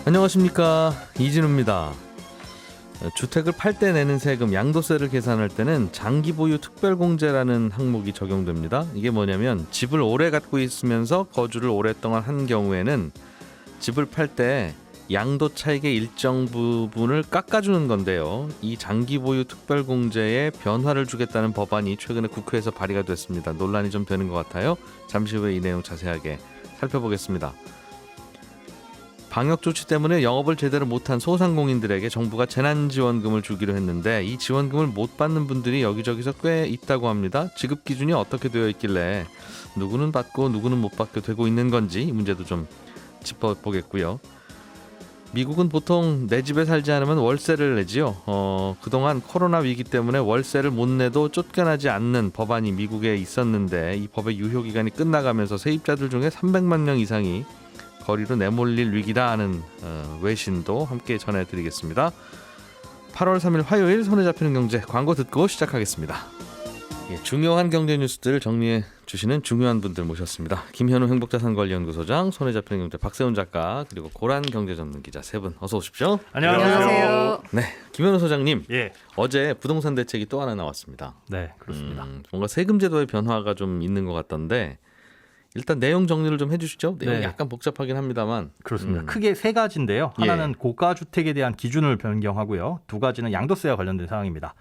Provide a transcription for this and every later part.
안녕하십니까, 이진우입니다. 주택을 팔 때 내는 세금 양도세를 계산할 때는 장기보유 특별공제라는 항목이 적용됩니다. 이게 뭐냐면 집을 오래 갖고 있으면서 거주를 오랫동안 한 경우에는 집을 팔 때 양도 차익의 일정 부분을 깎아주는 건데요. 이 장기보유 특별공제에 변화를 주겠다는 법안이 최근에 국회에서 발의가 됐습니다. 논란이 좀 되는 것 같아요. 잠시 후에 이 내용 자세하게 살펴보겠습니다. 방역 조치 때문에 영업을 제대로 못한 소상공인들에게 정부가 재난지원금을 주기로 했는데 이 지원금을 못 받는 분들이 여기저기서 꽤 있다고 합니다. 지급 기준이 어떻게 되어 있길래 누구는 받고 누구는 못 받게 되고 있는 건지 이 문제도 좀 짚어보겠고요. 미국은 보통 내 집에 살지 않으면 월세를 내지요. 그동안 코로나 위기 때문에 월세를 못 내도 쫓겨나지 않는 법안이 미국에 있었는데 이 법의 유효기간이 끝나가면서 세입자들 중에 300만 명 이상이 거리로 내몰릴 위기다 하는 외신도 함께 전해드리겠습니다. 8월 3일 화요일 손에 잡히는 경제 광고 듣고 시작하겠습니다. 중요한 경제 뉴스들을 정리해 주시는 중요한 분들 모셨습니다. 김현우 행복자산관리연구소장, 손에 잡히는 경제 박세훈 작가, 그리고 고란 경제전문기자 세 분 어서 오십시오. 안녕하세요. 네, 김현우 소장님. 예. 어제 부동산 대책이 또 하나 나왔습니다. 네, 그렇습니다. 뭔가 세금 제도의 변화가 좀 있는 것 같던데 일단 내용 정리를 좀 해주시죠. 내용이 네. 약간 복잡하긴 합니다만. 그렇습니다. 크게 세 가지인데요. 하나는 고가 주택에 대한 기준을 변경하고요. 두 가지는 양도세와 관련된 사항입니다.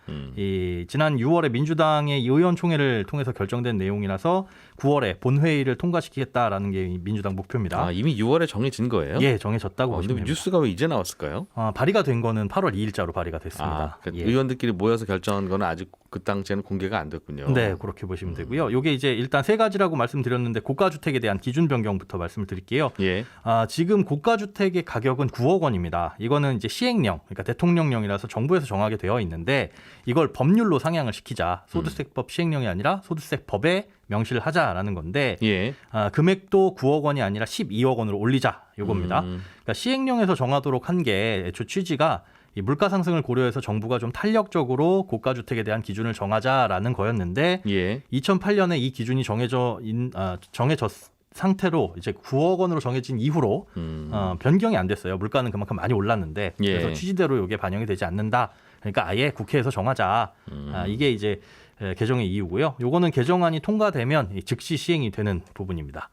지난 6월에 민주당의 의원총회를 통해서 결정된 내용이라서 9월에 본회의를 통과시키겠다라는 게 민주당 목표입니다. 아, 이미 6월에 정해진 거예요? 예, 정해졌다고 근데 보시면 됩니다. 뉴스가 왜 이제 나왔을까요? 발의가 된 거는 8월 2일자로 발의가 됐습니다. 그러니까 예. 의원들끼리 모여서 결정한 거는 아직 그 당시에는 공개가 안 됐군요. 네, 그렇게 보시면 되고요. 이게 이제 일단 세 가지라고 말씀드렸는데 고가 주택에 대한 기준 변경부터 말씀을 드릴게요. 예. 지금 고가 주택의 가격은 9억 원입니다. 이거는 이제 시행령, 그러니까 대통령령이라서 정부에서 정하게 되어 있는데 이걸 법률로 상향을 시키자. 소득세법 시행령이 아니라 소득세법에 명시를 하자라는 건데 예. 금액도 9억 원이 아니라 12억 원으로 올리자 이겁니다. 그러니까 시행령에서 정하도록 한 게 애초 취지가 이 물가 상승을 고려해서 정부가 좀 탄력적으로 고가 주택에 대한 기준을 정하자라는 거였는데 예. 2008년에 이 기준이 정해져 상태로 이제 9억 원으로 정해진 이후로 변경이 안 됐어요. 물가는 그만큼 많이 올랐는데 예. 그래서 취지대로 이게 반영이 되지 않는다. 그러니까 아예 국회에서 정하자. 이게 이제 개정의 이유고요. 요거는 개정안이 통과되면 즉시 시행이 되는 부분입니다.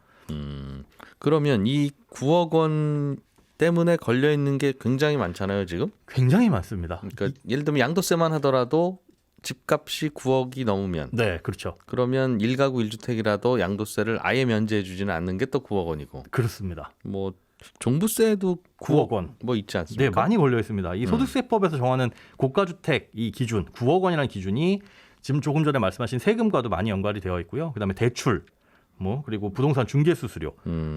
그러면 이 9억 원 때문에 걸려 있는 게 굉장히 많잖아요, 지금. 굉장히 많습니다. 그러니까 예를 들면 양도세만 하더라도 집값이 9억이 넘으면 네, 그렇죠. 그러면 1가구 1주택이라도 양도세를 아예 면제해 주지는 않는 게 또 9억 원이고. 그렇습니다. 뭐 종부세도 9억 원. 뭐 있지 네, 않습니까? 많이 걸려 있습니다. 이 소득세법에서 정하는 고가주택 이 기준 9억 원이라는 기준이 지금 조금 전에 말씀하신 세금과도 많이 연관이 되어 있고요. 그다음에 대출, 그리고 부동산 중개 수수료,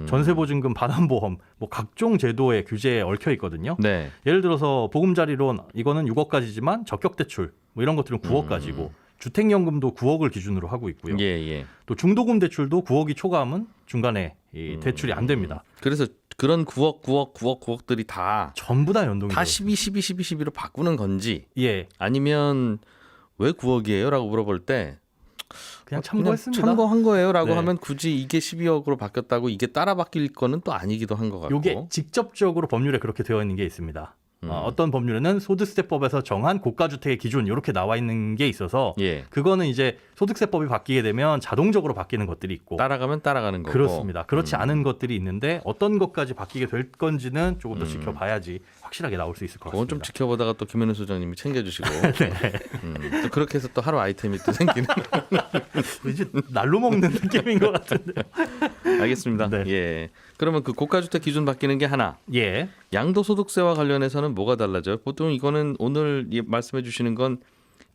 전세보증금, 반환보험, 각종 제도의 규제에 얽혀 있거든요. 네. 예를 들어서 보금자리론 이거는 6억까지지만 적격대출 이런 것들은 9억까지고 주택연금도 9억을 기준으로 하고 있고요. 예, 예. 또 중도금 대출도 9억이 초과하면 중간에 이 대출이 안 됩니다. 그래서 그런 9억들이 다 전부 다 연동이 다 되어 12, 12, 12, 12로 바꾸는 건지 예, 아니면 왜 9억이에요? 라고 물어볼 때 그냥 참고했습니다. 참고한 거예요 라고 네. 하면 굳이 이게 12억으로 바뀌었다고 이게 따라 바뀔 거는 또 아니기도 한 것 같고. 이게 직접적으로 법률에 그렇게 되어 있는 게 있습니다. 어떤 법률에는 소득세법에서 정한 고가주택의 기준 이렇게 나와 있는 게 있어서 예. 그거는 이제 소득세법이 바뀌게 되면 자동적으로 바뀌는 것들이 있고 따라가면 따라가는 거고. 그렇습니다. 그렇지 않은 것들이 있는데 어떤 것까지 바뀌게 될 건지는 조금 더 지켜봐야지 확실하게 나올 수 있을 것 그건 같습니다. 좀 지켜보다가 또 김현우 소장님이 챙겨주시고 또 그렇게 해서 또 하루 아이템이 또 생기는. 이제 날로 먹는 느낌인 것 같은데요. 알겠습니다. 네. 예. 그러면 그 고가주택 기준 바뀌는 게 하나. 예. 양도소득세와 관련해서는 뭐가 달라져요? 보통 이거는 오늘 말씀해 주시는 건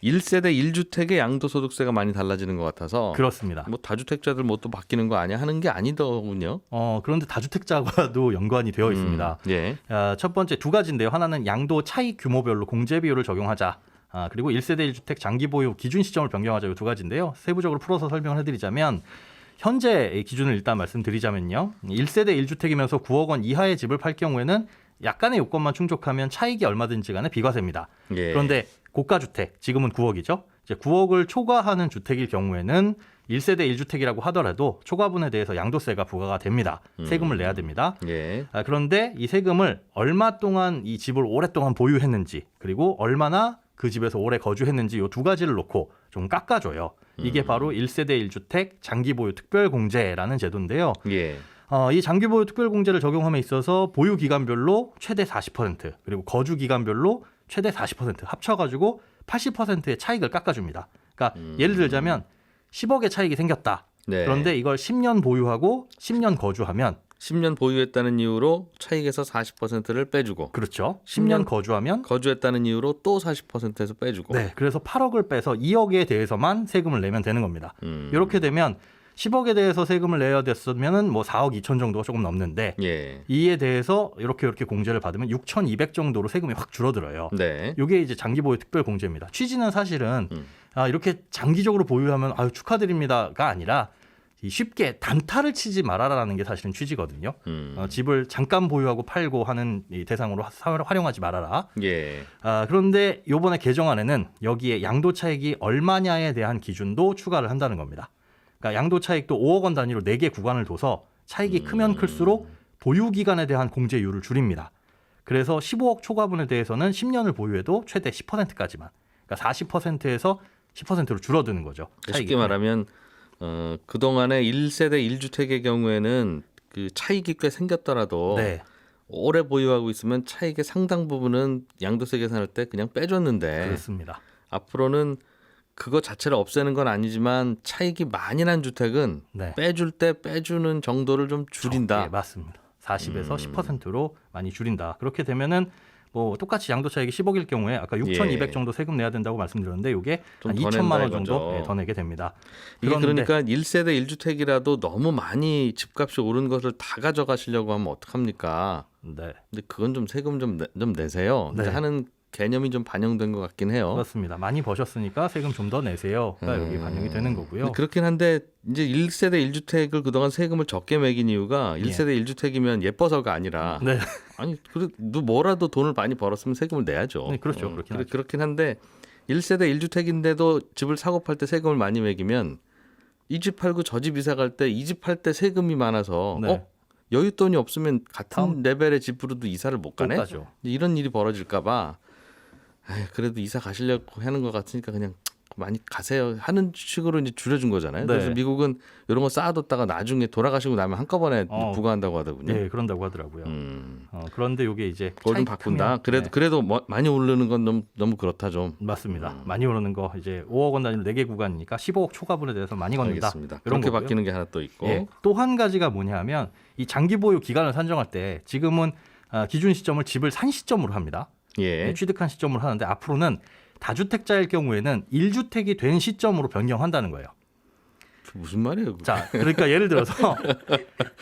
1세대 1주택의 양도소득세가 많이 달라지는 것 같아서 그렇습니다. 뭐 다주택자들 뭐 또 바뀌는 거 아니야 하는 게 아니더군요. 그런데 다주택자와도 연관이 되어 있습니다. 예. 첫 번째 두 가지인데요. 하나는 양도 차익 규모별로 공제 비율을 적용하자. 그리고 1세대 1주택 장기 보유 기준 시점을 변경하자. 이 두 가지인데요. 세부적으로 풀어서 설명을 해드리자면 현재 기준을 일단 말씀드리자면요. 1세대 1주택이면서 9억 원 이하의 집을 팔 경우에는 약간의 요건만 충족하면 차익이 얼마든지 간에 비과세입니다. 예. 그런데 고가주택, 지금은 9억이죠. 이제 9억을 초과하는 주택일 경우에는 1세대 1주택이라고 하더라도 초과분에 대해서 양도세가 부과가 됩니다. 세금을 내야 됩니다. 예. 그런데 이 세금을 얼마 동안 이 집을 오랫동안 보유했는지 그리고 얼마나 그 집에서 오래 거주했는지 이 두 가지를 놓고 좀 깎아줘요. 이게 바로 1세대 1주택 장기보유 특별공제라는 제도인데요. 예. 이 장기보유 특별공제를 적용함에 있어서 보유 기간별로 최대 40% 그리고 거주 기간별로 최대 40% 합쳐가지고 80%의 차익을 깎아줍니다. 그러니까 예를 들자면 10억의 차익이 생겼다. 네. 그런데 이걸 10년 보유하고 10년 거주하면 10년 보유했다는 이유로 차익에서 40%를 빼주고 그렇죠. 10년 10년 거주하면 거주했다는 이유로 또 40%에서 빼주고. 네, 그래서 8억을 빼서 2억에 대해서만 세금을 내면 되는 겁니다. 이렇게 되면 10억에 대해서 세금을 내야 됐으면은 뭐 4억 2천 정도가 조금 넘는데 예. 이에 대해서 이렇게 공제를 받으면 6,200 정도로 세금이 확 줄어들어요. 네. 이게 이제 장기보유 특별공제입니다. 취지는 사실은 이렇게 장기적으로 보유하면 아유 축하드립니다가 아니라 쉽게 단타를 치지 말아라라는 게 사실은 취지거든요. 집을 잠깐 보유하고 팔고 하는 이 대상으로 활용하지 말아라. 예. 그런데 이번에 개정안에는 여기에 양도 차익이 얼마냐에 대한 기준도 추가를 한다는 겁니다. 그러니까 양도 차익도 5억 원 단위로 4개 구간을 둬서 차익이 크면 클수록 보유 기간에 대한 공제율을 줄입니다. 그래서 15억 초과분에 대해서는 10년을 보유해도 최대 10%까지만. 그러니까 40%에서 10%로 줄어드는 거죠. 쉽게 말하면 그동안에 1세대 1주택의 경우에는 그 차익이 꽤 생겼더라도 네. 오래 보유하고 있으면 차익의 상당 부분은 양도세 계산할 때 그냥 빼줬는데 그렇습니다. 앞으로는 그거 자체를 없애는 건 아니지만 차익이 많이 난 주택은 네. 빼줄 때 빼주는 정도를 좀 줄인다. 네, 맞습니다. 40에서 10%로 많이 줄인다. 그렇게 되면은 뭐 똑같이 양도 차익이 10억일 경우에 아까 6,200 예. 정도 세금 내야 된다고 말씀드렸는데 이게 좀 한 더 2천만 원 낸다 정도 이거죠. 더 내게 됩니다. 이게 그런데 그러니까 1세대 1주택이라도 너무 많이 집값이 오른 것을 다 가져가시려고 하면 어떡합니까? 네, 근데 그건 좀 세금 좀 내세요. 네. 하는 개념이 좀 반영된 것 같긴 해요. 그렇습니다. 많이 버셨으니까 세금 좀 더 내세요가 여기 반영이 되는 거고요. 근데 그렇긴 한데 이제 1세대 1주택을 그동안 세금을 적게 매긴 이유가 1세대 1주택이면 예뻐서가 아니라 네, 아니 그래도 뭐라도 돈을 많이 벌었으면 세금을 내야죠. 네, 그렇죠. 그렇긴 하죠. 그렇긴 한데 1세대 1주택인데도 집을 사고 팔 때 세금을 많이 매기면 이 집 팔고 저 집 이사 갈 때 이 집 팔 때 세금이 많아서 네. 여윳돈이 없으면 같은 다음- 레벨의 집으로도 이사를 못 가네. 똑같죠. 이런 일이 벌어질까 봐 그래도 이사 가시려고 하는 것 같으니까 그냥 많이 가세요 하는 식으로 이제 줄여준 거잖아요. 네. 그래서 미국은 이런 거 쌓아뒀다가 나중에 돌아가시고 나면 한꺼번에 부과한다고 하더군요. 네, 그런다고 하더라고요. 그런데 이게 이제 그걸 좀 차익 바꾼다. 크면, 그래도 많이 오르는 건 너무 그렇다 좀. 맞습니다. 많이 오르는 거 이제 5억 원 단위로 4개 구간이니까 15억 초과분에 대해서 많이 걷는다. 알겠습니다. 이런 그렇게 거고요. 바뀌는 게 하나 또 있고. 예, 또 한 가지가 뭐냐면 이 장기 보유 기간을 산정할 때 지금은 기준 시점을 집을 산 시점으로 합니다. 예. 취득한 시점으로 하는데 앞으로는 다주택자일 경우에는 1주택이 된 시점으로 변경한다는 거예요. 무슨 말이에요? 그게? 자, 그러니까 예를 들어서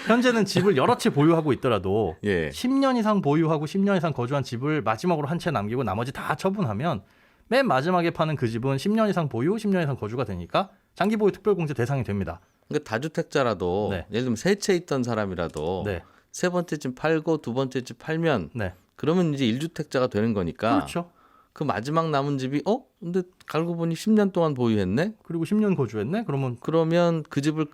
현재는 집을 여러 채 보유하고 있더라도 예. 10년 이상 보유하고 10년 이상 거주한 집을 마지막으로 한 채 남기고 나머지 다 처분하면 맨 마지막에 파는 그 집은 10년 이상 보유, 10년 이상 거주가 되니까 장기 보유 특별공제 대상이 됩니다. 그러니까 다주택자라도 네. 예를 들면 세 채 있던 사람이라도 네, 세 번째 집 팔고 두 번째 집 팔면 네, 그러면 이제 1주택자가 되는 거니까 그렇죠. 그 마지막 남은 집이 근데 알고 보니 10년 동안 보유했네? 그리고 10년 거주했네. 그러면 그 집을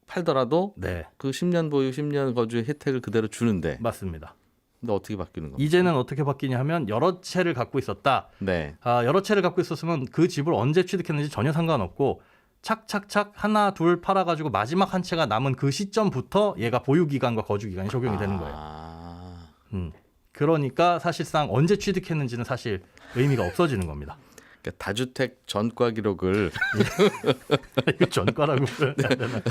팔더라도 네, 그 10년 보유, 10년 거주의 혜택을 그대로 주는데 맞습니다. 근데 어떻게 바뀌는 겁니까? 이제는 어떻게 바뀌냐 하면 여러 채를 갖고 있었다. 네. 여러 채를 갖고 있었으면 그 집을 언제 취득했는지 전혀 상관없고 착착착 하나 둘 팔아가지고 마지막 한 채가 남은 그 시점부터 얘가 보유 기간과 거주 기간이 적용이 되는 거예요. 그러니까 사실상 언제 취득했는지는 사실 의미가 없어지는 겁니다. 그러니까 다주택 전과 기록을 이거 전과라고 표현해야 되나?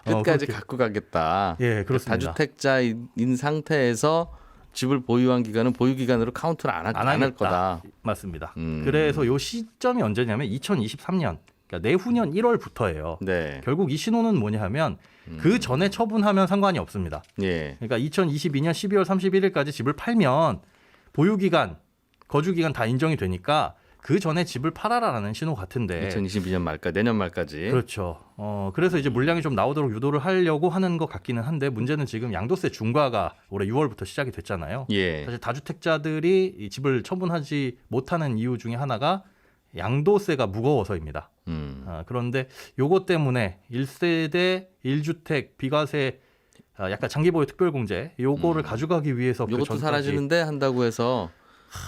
끝까지 그렇게. 갖고 가겠다. 예, 그렇습니다. 다주택자인 상태에서 집을 보유한 기간은 보유 기간으로 카운트를 안 할 거다. 맞습니다. 그래서 요 시점이 언제냐면 2023년, 그러니까 내후년 1월부터예요. 네. 결국 이 신호는 뭐냐 하면 그 전에 처분하면 상관이 없습니다. 예. 그러니까 2022년 12월 31일까지 집을 팔면 보유기간, 거주기간 다 인정이 되니까 그 전에 집을 팔아라라는 신호 같은데. 2022년 말까지 내년 말까지. 그렇죠. 그래서 이제 물량이 좀 나오도록 유도를 하려고 하는 것 같기는 한데 문제는 지금 양도세 중과가 올해 6월부터 시작이 됐잖아요. 예. 사실 다주택자들이 이 집을 처분하지 못하는 이유 중에 하나가 양도세가 무거워서입니다. 그런데 요것 때문에 1세대 1주택 비과세 약간 장기보유 특별공제 요거를 가져가기 위해서 그 이것도 전까지 사라지는데 한다고 해서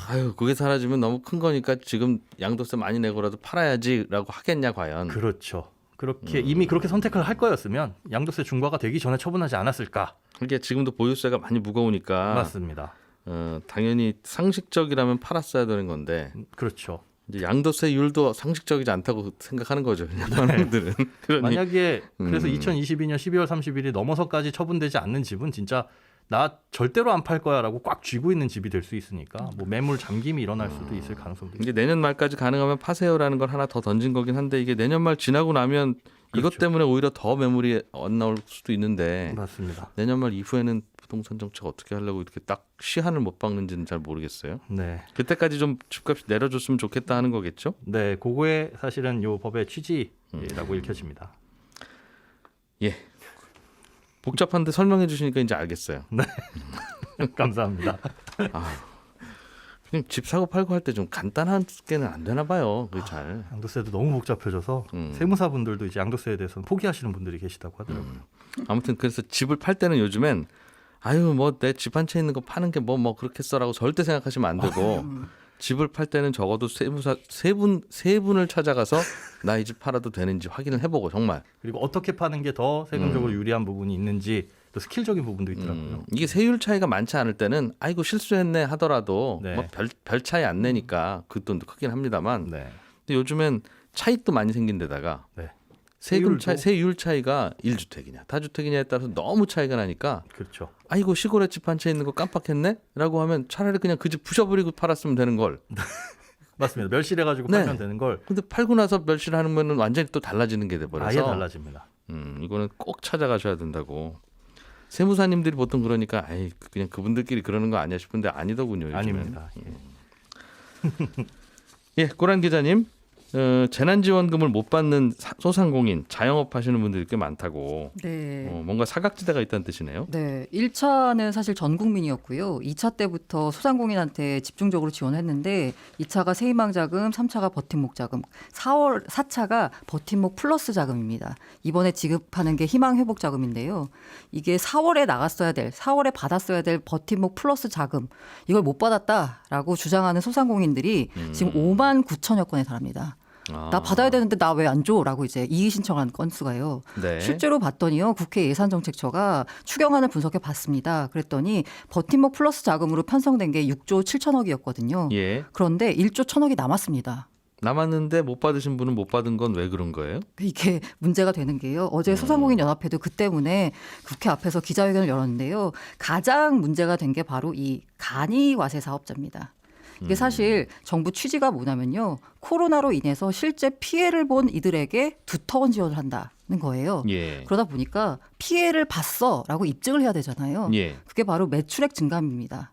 아유 그게 사라지면 너무 큰 거니까 지금 양도세 많이 내고라도 팔아야지라고 하겠냐 과연. 그렇죠. 그렇게 이미 그렇게 선택을 할 거였으면 양도세 중과가 되기 전에 처분하지 않았을까? 이게 지금도 보유세가 많이 무거우니까 맞습니다. 당연히 상식적이라면 팔았어야 되는 건데 그렇죠. 이제 양도세율도 상식적이지 않다고 생각하는 거죠. 일반인들은. 그러니 만약에 그래서 2022년 12월 30일이 넘어서까지 처분되지 않는 집은 진짜 나 절대로 안 팔 거야라고 꽉 쥐고 있는 집이 될 수 있으니까 뭐 매물 잠김이 일어날 수도 있을 가능성도 있습니다. 이게 내년 말까지 가능하면 파세요라는 걸 하나 더 던진 거긴 한데 이게 내년 말 지나고 나면 이것 그렇죠. 때문에 오히려 더 매물이 안 나올 수도 있는데 맞습니다. 내년 말 이후에는 부동산 정책 어떻게 하려고 이렇게 딱 시한을 못 박는지는 잘 모르겠어요. 네. 그때까지 좀 집값이 내려줬으면 좋겠다 하는 거겠죠? 네, 그거에 사실은 요 법의 취지라고 읽혀집니다. 예. 복잡한데 설명해 주시니까 이제 알겠어요. 감사합니다. 그냥 집 사고 팔고 할 때 좀 간단하게는 안 되나 봐요. 그게 잘. 양도세도 너무 복잡해져서 세무사분들도 이제 양도세에 대해서는 포기하시는 분들이 계시다고 하더라고요. 아무튼 그래서 집을 팔 때는 요즘엔 아유 뭐 내 집 한 채 있는 거 파는 게 뭐 그렇겠어라고 절대 생각하시면 안 되고 집을 팔 때는 적어도 세무사 세 분을 찾아가서 나 이 집 팔아도 되는지 확인을 해보고 정말 그리고 어떻게 파는 게 더 세금적으로 유리한 부분이 있는지 또 스킬적인 부분도 있더라고요. 이게 세율 차이가 많지 않을 때는 아이고 실수했네 하더라도 네. 뭐 별 차이 안 내니까 그 돈도 크긴 합니다만 네. 근데 요즘엔 차익도 많이 생긴 데다가 네. 세율 차이가 1주택이냐 다주택이냐에 따라서 너무 차이가 나니까 그렇죠. 아이고 시골에 집 한 채 있는 거 깜빡했네? 라고 하면 차라리 그냥 그 집 부셔버리고 팔았으면 되는 걸. 맞습니다. 멸실해가지고 네. 팔면 되는 걸 근데 팔고 나서 멸실하는 거는 완전히 또 달라지는 게 돼버려서 아예 달라집니다. 이거는 꼭 찾아가셔야 된다고. 세무사님들이 보통 그러니까 아이 그냥 그분들끼리 그러는 거 아니야 싶은데 아니더군요. 요즘엔. 아닙니다. 예, 고란 기자님. 재난지원금을 못 받는 소상공인, 자영업 하시는 분들이 꽤 많다고. 네. 뭔가 사각지대가 있다는 뜻이네요. 네. 1차는 사실 전 국민이었고요. 2차 때부터 소상공인한테 집중적으로 지원했는데 2차가 세희망 자금, 3차가 버팀목 자금, 4차가 버팀목 플러스 자금입니다. 이번에 지급하는 게 희망 회복 자금인데요. 이게 4월에 나갔어야 될, 4월에 받았어야 될 버팀목 플러스 자금 이걸 못 받았다라고 주장하는 소상공인들이 지금 5만 9천여 건에 달합니다. 나 받아야 되는데 나 왜 안 줘? 라고 이제 이의 신청한 건수가요. 네. 실제로 봤더니요. 국회 예산정책처가 추경안을 분석해 봤습니다. 그랬더니 버팀목 플러스 자금으로 편성된 게 6조 7천억이었거든요. 예. 그런데 1조 1천억이 남았습니다. 남았는데 못 받으신 분은 못 받은 건 왜 그런 거예요? 이게 문제가 되는 게요. 어제 소상공인연합회도 그 때문에 국회 앞에서 기자회견을 열었는데요. 가장 문제가 된 게 바로 이 간이과세 사업자입니다. 이게 사실 정부 취지가 뭐냐면요. 코로나로 인해서 실제 피해를 본 이들에게 두터운 지원을 한다는 거예요. 예. 그러다 보니까 피해를 봤어라고 입증을 해야 되잖아요. 예. 그게 바로 매출액 증감입니다.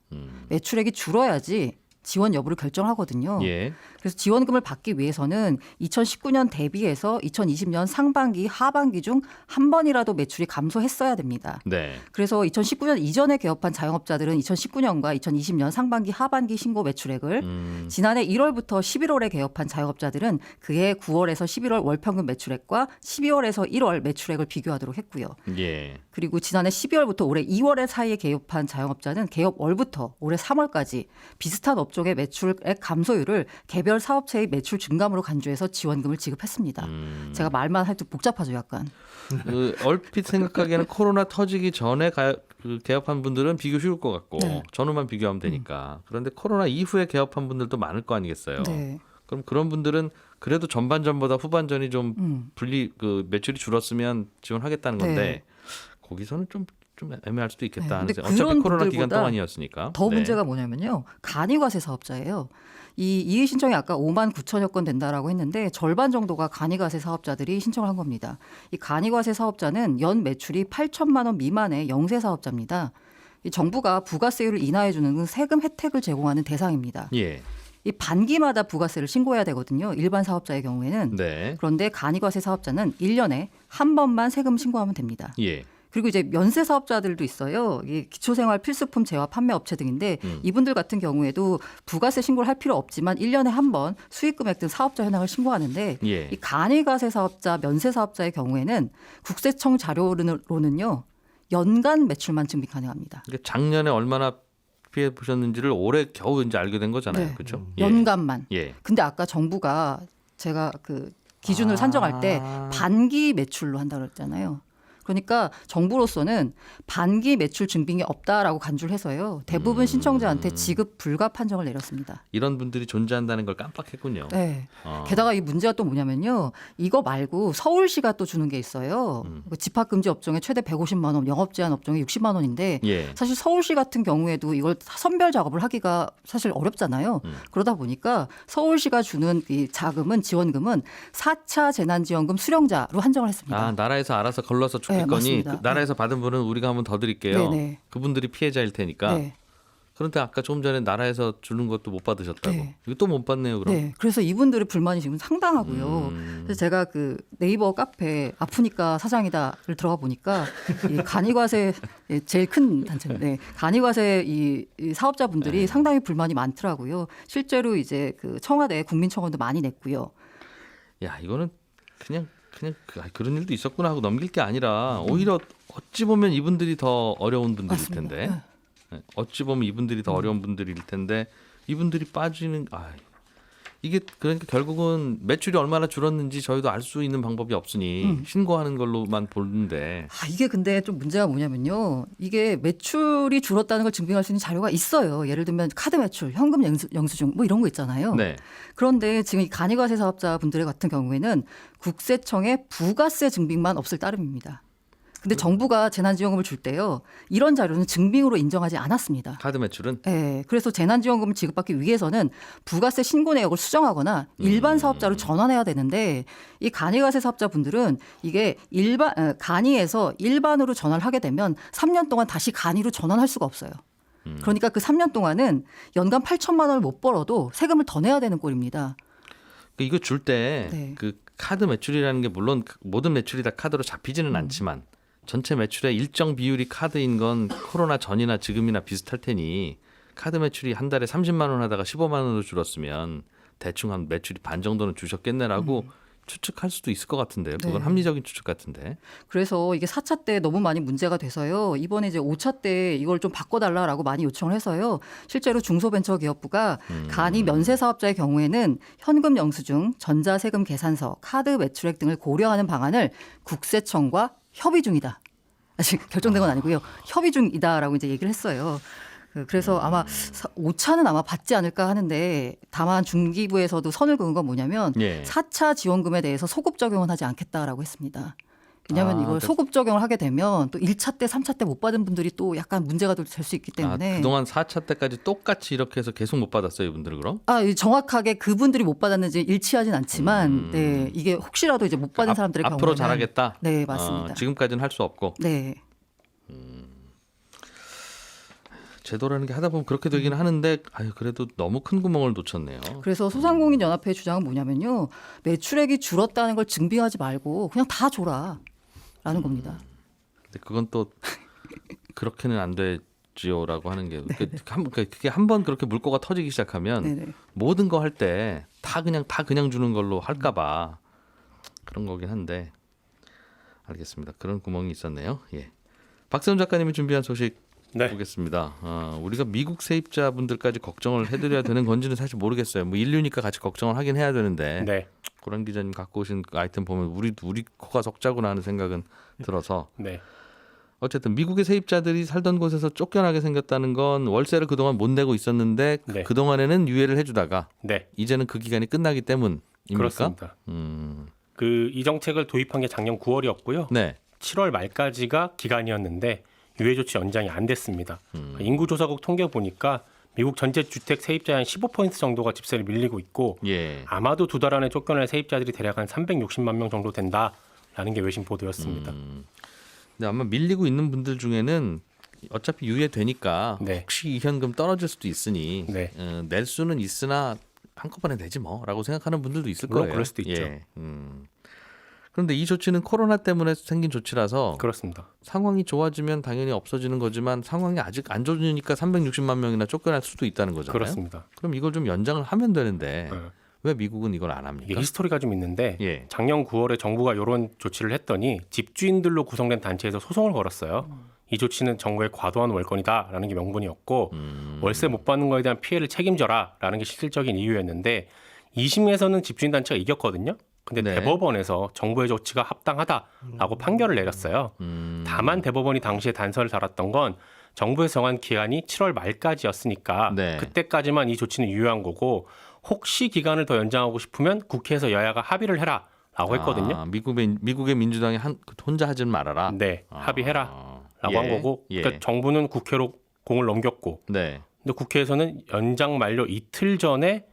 매출액이 줄어야지 지원 여부를 결정하거든요. 예. 그래서 지원금을 받기 위해서는 2019년 대비해서 2020년 상반기, 하반기 중 한 번이라도 매출이 감소했어야 됩니다. 네. 그래서 2019년 이전에 개업한 자영업자들은 2019년과 2020년 상반기, 하반기 신고 매출액을 지난해 1월부터 11월에 개업한 자영업자들은 그해 9월에서 11월 월평균 매출액과 12월에서 1월 매출액을 비교하도록 했고요. 예. 그리고 지난해 12월부터 올해 2월 사이에 개업한 자영업자는 개업월부터 올해 3월까지 비슷한 업종의 매출액 감소율을 개별 사업체의 매출 증감으로 간주해서 지원금을 지급했습니다. 제가 말만 해도 복잡하죠, 약간. 얼핏 생각하기에는 코로나 터지기 전에 개업한 분들은 비교 쉬울 것 같고 네. 전후만 비교하면 되니까. 그런데 코로나 이후에 개업한 분들도 많을 거 아니겠어요. 네. 그럼 그런 분들은 그래도 전반전보다 후반전이 좀 매출이 줄었으면 지원하겠다는 건데 네. 거기서는 좀 애매할 수도 있겠다. 네. 근데 어차피 그런 코로나 기간 분들보다 동안이었으니까. 더 네. 문제가 뭐냐면요. 간이과세 사업자예요. 이 이의 신청이 아까 5만 9천여 건 된다라고 했는데 절반 정도가 간이과세 사업자들이 신청을 한 겁니다. 이 간이과세 사업자는 연 매출이 8천만 원 미만의 영세 사업자입니다. 이 정부가 부가세율을 인하해 주는 세금 혜택을 제공하는 대상입니다. 예. 이 반기마다 부가세를 신고해야 되거든요. 일반 사업자의 경우에는. 네. 그런데 간이과세 사업자는 1년에 한 번만 세금 신고하면 됩니다. 예. 그리고 이제 면세 사업자들도 있어요. 이게 기초생활 필수품 제화 판매 업체 등인데 이분들 같은 경우에도 부가세 신고를 할 필요 없지만 1년에 한 번 수익 금액 등 사업자 현황을 신고하는데 예. 이 간이가세 사업자, 면세 사업자의 경우에는 국세청 자료로는요. 연간 매출만 증빙 가능합니다. 그러니까 작년에 얼마나 피해 보셨는지를 올해 겨우 이제 알게 된 거잖아요. 네. 그렇죠? 연간만. 예. 근데 아까 정부가 제가 그 기준을 산정할 때 반기 매출로 한다고 그랬잖아요. 그러니까 정부로서는 반기 매출 증빙이 없다라고 간주를 해서요. 대부분 신청자한테 지급 불가 판정을 내렸습니다. 이런 분들이 존재한다는 걸 깜빡했군요. 네. 어. 게다가 이 문제가 또 뭐냐면요. 이거 말고 서울시가 또 주는 게 있어요. 그 집합금지 업종에 최대 150만 원, 영업 제한 업종에 60만 원인데 예. 사실 서울시 같은 경우에도 이걸 선별 작업을 하기가 사실 어렵잖아요. 그러다 보니까 서울시가 주는 이 자금은 지원금은 4차 재난지원금 수령자로 한정을 했습니다. 아, 나라에서 알아서 걸러서 네, 줬겠거니 맞습니다. 그 나라에서 받은 분은 우리가 한번 더 드릴게요. 네네. 그분들이 피해자일 테니까. 네. 그런데 아까 조금 전에 나라에서 주는 것도 못 받으셨다고. 네. 이거 또 못 받네요, 그럼. 네, 그래서 이분들의 불만이 지금 상당하고요. 그래서 제가 그 네이버 카페 아프니까 사장이다를 들어가 보니까 이 간이과세 제일 큰 단체인데 간이과세 이 사업자분들이 네. 상당히 불만이 많더라고요. 실제로 이제 그 청와대 국민청원도 많이 냈고요. 야, 이거는 그냥 그런 일도 있었구나 하고 넘길 게 아니라 오히려 어찌 보면 이분들이 더 어려운 분들일 맞습니다. 텐데. 네. 네, 어찌 보면 이분들이 더 어려운 분들일 텐데 이분들이 빠지는 이게 그러니까 결국은 매출이 얼마나 줄었는지 저희도 알 수 있는 방법이 없으니 신고하는 걸로만 보는데 이게 근데 좀 문제가 뭐냐면요. 이게 매출이 줄었다는 걸 증빙할 수 있는 자료가 있어요. 예를 들면 카드 매출, 현금 영수증 뭐 이런 거 있잖아요. 네. 그런데 지금 이 간이과세 사업자분들 같은 경우에는 국세청에 부가세 증빙만 없을 따름입니다. 근데 정부가 재난지원금을 줄 때요. 이런 자료는 증빙으로 인정하지 않았습니다. 카드 매출은 네, 그래서 재난지원금을 지급받기 위해서는 부가세 신고 내역을 수정하거나 일반 사업자로 전환해야 되는데 이 간이과세 사업자분들은 이게 간이에서 일반으로 전환을 하게 되면 3년 동안 다시 간이로 전환할 수가 없어요. 그러니까 그 3년 동안은 연간 8천만 원을 못 벌어도 세금을 더 내야 되는 꼴입니다. 이거 줄 때 네. 그 카드 매출이라는 게 물론 모든 매출이 다 카드로 잡히지는 않지만 전체 매출의 일정 비율이 카드인 건 코로나 전이나 지금이나 비슷할 테니 카드 매출이 한 달에 30만 원 하다가 15만 원으로 줄었으면 대충 한 매출이 반 정도는 주셨겠네라고 추측할 수도 있을 것 같은데요. 그건 네. 합리적인 추측 같은데. 그래서 이게 4차 때 너무 많이 문제가 돼서요. 이번에 이제 5차 때 이걸 좀 바꿔달라라고 많이 요청을 해서요. 실제로 중소벤처기업부가 간이 면세 사업자의 경우에는 현금 영수증, 전자세금 계산서, 카드 매출액 등을 고려하는 방안을 국세청과 협의 중이다. 아직 결정된 건 아니고요. 협의 중이다라고 이제 얘기를 했어요. 그래서 아마 5차는 아마 받지 않을까 하는데 다만 중기부에서도 선을 그은 건 뭐냐면 예. 4차 지원금에 대해서 소급 적용은 하지 않겠다라고 했습니다. 왜냐하면 이걸 소급 적용을 하게 되면 또 1차 때, 3차 때 못 받은 분들이 또 약간 문제가 될 수 있기 때문에 그동안 4차 때까지 똑같이 이렇게 해서 계속 못 받았어요, 이분들은 그럼? 정확하게 그분들이 못 받았는지 일치하진 않지만 네, 이게 혹시라도 이제 못 받은 사람들의 경우는 앞으로 잘하겠다. 네, 맞습니다. 지금까지는 할 수 없고 네. 제도라는 게 하다 보면 그렇게 되긴 하는데 그래도 너무 큰 구멍을 놓쳤네요. 그래서 소상공인연합회의 주장은 뭐냐면요. 매출액이 줄었다는 걸 증빙하지 말고 그냥 다 줘라라는 겁니다. 근데 그건 또 그렇게는 안 되지요라고 하는 게 그게 한번 그렇게 물꼬가 터지기 시작하면 네네. 모든 거 할 때 다 그냥 주는 걸로 할까봐 그런 거긴 한데 알겠습니다. 그런 구멍이 있었네요. 예. 박세훈 작가님이 준비한 소식 네. 보겠습니다. 우리가 미국 세입자분들까지 걱정을 해드려야 되는 건지는 사실 모르겠어요. 뭐 인류니까 같이 걱정을 하긴 해야 되는데 네. 고란 기자님 갖고 오신 그 아이템 보면 우리 코가 석자구나 하는 생각은 들어서 네. 어쨌든 미국의 세입자들이 살던 곳에서 쫓겨나게 생겼다는 건 월세를 그동안 못 내고 있었는데 네. 그동안에는 유예를 해주다가 네. 이제는 그 기간이 끝나기 때문입니까? 그렇습니다. 이 정책을 도입한 게 작년 9월이었고요. 네. 7월 말까지가 기간이었는데 유예 조치 연장이 안 됐습니다. 인구조사국 통계 보니까 미국 전체 주택 세입자의 한 15% 정도가 집세를 밀리고 있고 예. 아마도 두 달 안에 쫓겨날 세입자들이 대략 한 360만 명 정도 된다라는 게 외신 보도였습니다. 근데 아마 밀리고 있는 분들 중에는 어차피 유예되니까 네. 혹시 이 현금 떨어질 수도 있으니 네. 낼 수는 있으나 한꺼번에 내지 뭐라고 생각하는 분들도 있을 물론 거예요. 그럴 수도 있죠. 예. 그런데 이 조치는 코로나 때문에 생긴 조치라서 그렇습니다. 상황이 좋아지면 당연히 없어지는 거지만 상황이 아직 안 좋으니까 360만 명이나 쫓겨날 수도 있다는 거잖아요. 그렇습니다. 그럼 이걸 좀 연장을 하면 되는데 네. 왜 미국은 이걸 안 이게 합니까? 히스토리가 좀 있는데 예. 작년 9월에 정부가 이런 조치를 했더니 집주인들로 구성된 단체에서 소송을 걸었어요. 이 조치는 정부의 과도한 월권이다라는 게 명분이었고 월세 못 받는 거에 대한 피해를 책임져라라는 게 실질적인 이유였는데 2심에서는 집주인 단체가 이겼거든요. 근데 네. 대법원에서 정부의 조치가 합당하다라고 판결을 내렸어요. 다만 대법원이 당시에 단서를 달았던 건 정부에서 정한 기간이 7월 말까지였으니까 네. 그때까지만 이 조치는 유효한 거고 혹시 기간을 더 연장하고 싶으면 국회에서 여야가 합의를 해라라고 했거든요. 미국의 민주당이 혼자 하지 말아라. 네, 합의해라라고 한 거고, 예. 그러니까 정부는 국회로 공을 넘겼고, 네. 근데 국회에서는 연장 만료 이틀 전에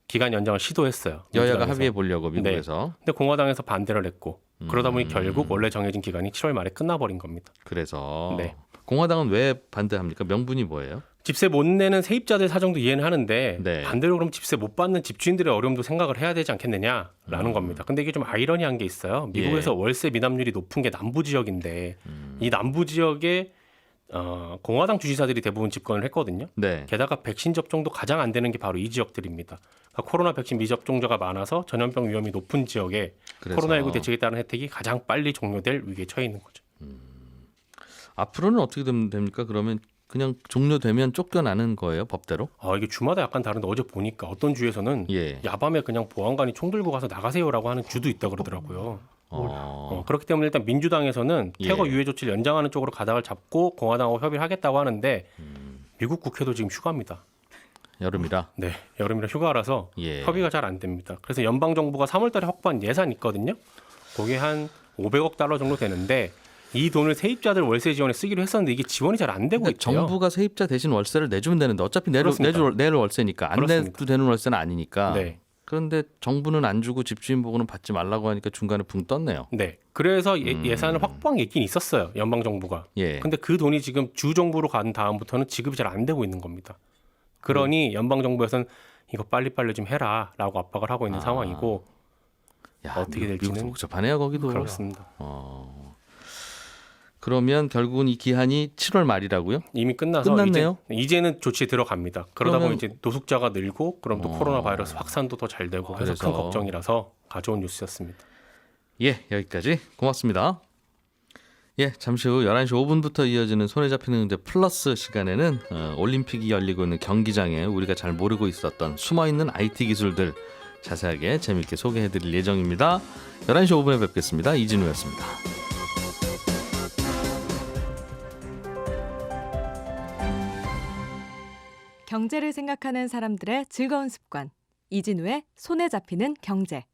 기간 연장을 시도했어요. 여야가 민주당에서. 합의해 보려고 미국에서. 근데 공화당에서 반대를 했고, 그러다 보니 결국 원래 정해진 기간이 7월 말에 끝나버린 겁니다. 그래서 네. 공화당은 왜 반대합니까? 명분이 뭐예요? 집세 못 내는 세입자들 사정도 이해는 하는데 네. 반대로 그럼 집세 못 받는 집주인들의 어려움도 생각을 해야 되지 않겠느냐라는 겁니다. 근데 이게 좀 아이러니한 게 있어요. 미국에서 월세 미납률이 높은 게 남부 지역인데 이 남부 지역에 공화당 주지사들이 대부분 집권을 했거든요. 네. 게다가 백신 접종도 가장 안 되는 게 바로 이 지역들입니다. 그러니까 코로나 백신 미접종자가 많아서 전염병 위험이 높은 지역에 그래서 코로나19 대책에 따른 혜택이 가장 빨리 종료될 위기에 처해 있는 거죠. 앞으로는 어떻게 되면 됩니까? 그러면 그냥 종료되면 쫓겨나는 거예요, 법대로? 이게 주마다 약간 다른데 어제 보니까 어떤 주에서는 예. 야밤에 그냥 보안관이 총 들고 가서 나가세요라고 하는 주도 있다 그러더라고요. 그렇기 때문에 일단 민주당에서는 퇴거 예. 유예 조치를 연장하는 쪽으로 가닥을 잡고 공화당하고 협의를 하겠다고 하는데 미국 국회도 지금 휴가입니다. 여름이라. 네, 여름이라 휴가라서 예. 협의가 잘 안 됩니다. 그래서 연방 정부가 3월달에 확보한 예산이 있거든요. 거기에 한 500억 달러 정도 되는데 이 돈을 세입자들 월세 지원에 쓰기로 했었는데 이게 지원이 잘 안 되고 그러니까 있대요. 정부가 세입자 대신 월세를 내주면 되는데 어차피 그렇습니다. 내를 월세니까 안 그렇습니다. 내도 되는 월세는 아니니까. 네. 그런데 정부는 안 주고 집주인 보고는 받지 말라고 하니까 중간에 붕 떴네요. 네. 그래서 예산을 확보한 게 있긴 있었어요. 연방 정부가. 예. 근데 그 돈이 지금 주 정부로 간 다음부터는 지급이 잘 안 되고 있는 겁니다. 그러니 연방 정부에서는 이거 빨리빨리 좀 해라라고 압박을 하고 있는 상황이고 야, 어떻게 미국도 될지는 복잡하네요, 거기도. 그렇습니다. 그러면 결국은 이 기한이 7월 말이라고요? 이미 끝나서 끝났네요? 이제는 조치에 들어갑니다. 그러다 그러면- 보니 이제 노숙자가 늘고 그럼 또 코로나 바이러스 확산도 더 잘 되고 해서 큰 그래서- 걱정이라서 가져온 뉴스였습니다. 예, 여기까지. 고맙습니다. 예, 잠시 후 11시 5분부터 이어지는 손에 잡히는 경제 플러스 시간에는 올림픽이 열리고 있는 경기장에 우리가 잘 모르고 있었던 숨어있는 IT 기술들 자세하게 재미있게 소개해드릴 예정입니다. 11시 5분에 뵙겠습니다. 이진우였습니다. 경제를 생각하는 사람들의 즐거운 습관. 이진우의 손에 잡히는 경제.